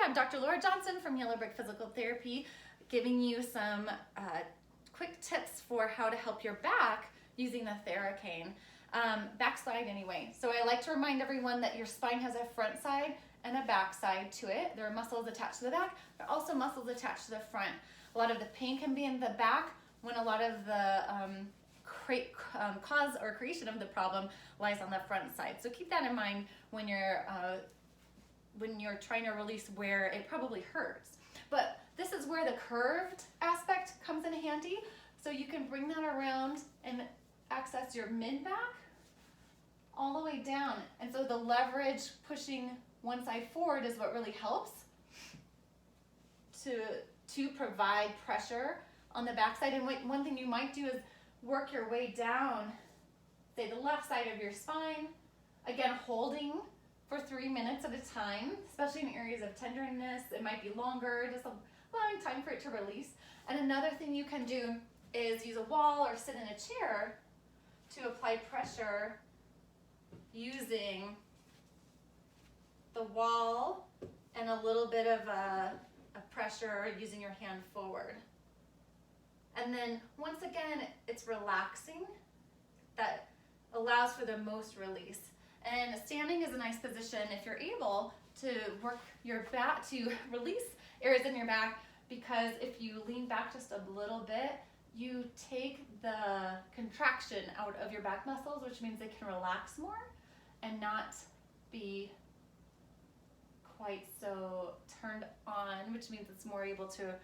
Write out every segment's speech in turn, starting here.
I'm Dr. Lara Johnson from Yellow Brick Physical Therapy, giving you some quick tips for how to help your back using the TheraCane. Backside anyway. So I like to remind everyone that your spine has a front side and a back side to it. There are muscles attached to the back, but also muscles attached to the front. A lot of the pain can be in the back when a lot of the cause or creation of the problem lies on the front side. So keep that in mind when you're trying to release where it probably hurts. But this is where the curved aspect comes in handy. So you can bring that around and access your mid-back all the way down. And so the leverage pushing one side forward is what really helps to provide pressure on the back side. And one thing you might do is work your way down, say the left side of your spine, again holding for 3 minutes at a time, especially in areas of tenderness. It might be longer, just allowing time for it to release. And another thing you can do is use a wall or sit in a chair to apply pressure using the wall and a little bit of a pressure using your hand forward. And then once again, it's relaxing. That allows for the most release. And standing is a nice position if you're able to work your back, to release areas in your back, because if you lean back just a little bit, you take the contraction out of your back muscles, which means they can relax more and not be quite so turned on, which means it's more able to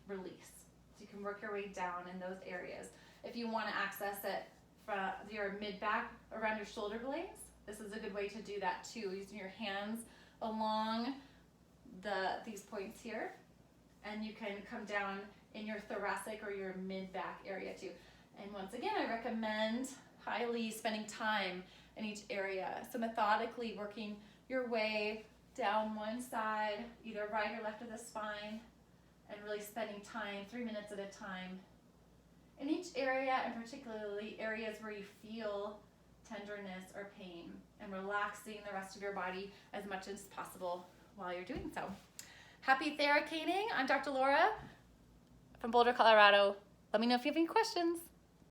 release. So you can work your way down in those areas. If you want to access it from your mid-back around your shoulder blades, this is a good way to do that too, using your hands along these points here, and you can come down in your thoracic or your mid-back area too. And once again, I recommend highly spending time in each area. So methodically working your way down one side, either right or left of the spine, and really spending time, 3 minutes at a time, in each area, and particularly areas where you feel tenderness or pain, and relaxing the rest of your body as much as possible while you're doing so. Happy TheraCaning. I'm Dr. Lara from Boulder, Colorado. Let me know if you have any questions.